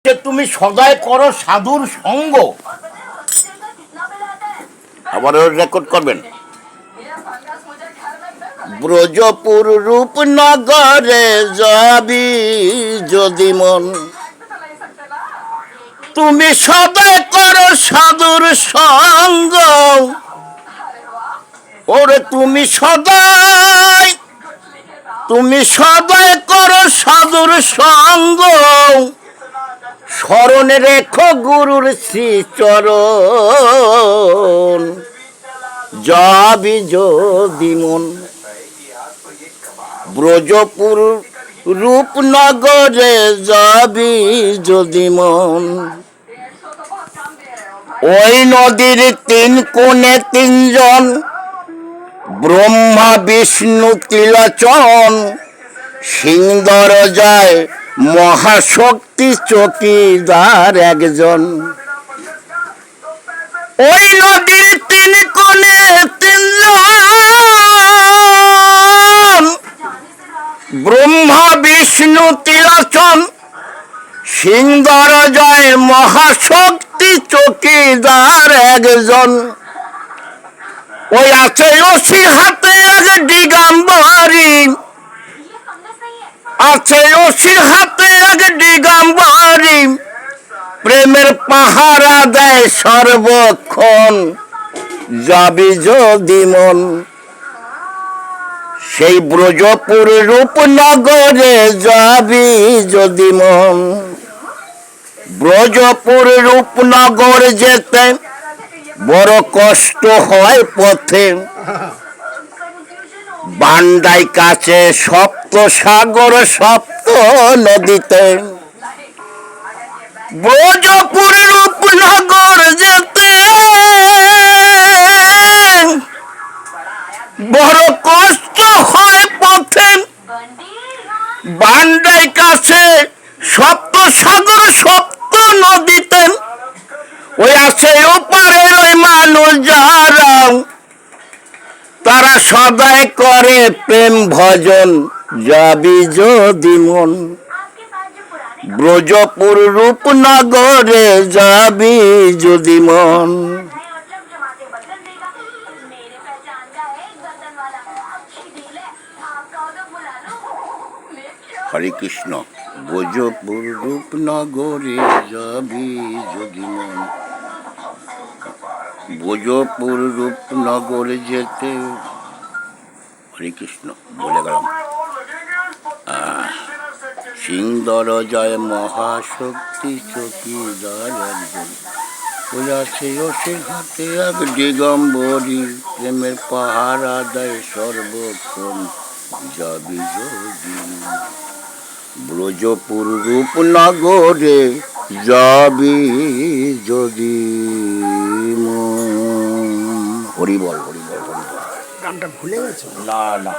যে তুমি সদাই করো সাধুর সঙ্গ। আবার রেকর্ড করবেন। ব্রজপুর রূপনগরে যাবি যদি মন, তুমি সদাই করো সাধুর সঙ্গ। ওরে তুমি সদাই করো সাধুর সঙ্গ, স্মরণে রেখো গুরুর শ্রীচরণ, যাবি যদি মন। ব্রজপুর রূপনগরে যাবি যদি মন, ওই নদীর তিন কোণে তিনজন, ব্রহ্মা বিষ্ণু ত্রিলোচন, সিংহর যায় মহাশক্তি চকিদার একজন। ওই নদীর তিন কোণে তিনজন, ব্রহ্মা বিষ্ণু ত্রিলোচন, সিংহর যায় মহাশক্তি চকিদার একজন। ওই আছে অসির হাতে এক দিগম্বরী, আছে অসির হাতে এক দিগম্বরী, প্রেমের পাহারা দেয় সর্বক্ষণ, যাবি যদি মন। সেই ব্রজপুর রূপনগরে যাবি যদি মন। ব্রজপুর রূপনগর যেতে বড় কষ্ট হয় পথে, বান্দাই কাছে সপ্ত সাগর সপ্ত নদীতে। ব্রজপুর রূপনগর যেতে বড় কষ্ট হয় পথে, বান্দাই কাছে সপ্ত সাগর সপ্ত নদীতে। ওই আছে ওপারের ওই মানুষ যারা, তারা সদাই করে প্রেম ভজন, যাবি যদি মন। ব্রজপুর রূপনগরে যাবি যদি মন। হরে কৃষ্ণ। ব্রজপুর রূপনগরে যাবি যদি মন। ব্রজপুর রূপনগরে যেতে, হরে কৃষ্ণ বলে গেলাম। সিংহর জয় মহাশক্তি চকিদার একজন, ওই আছে অসির হাতে এক দিগম্বরী, প্রেমের পাহারা দেয় সর্বক্ষণ, যাবি যদি। ব্রজপুর রূপনগরে যাবি যদি মন। হরি বল হরি বল হরি বল। গানটা ভুলে গেছো? না না।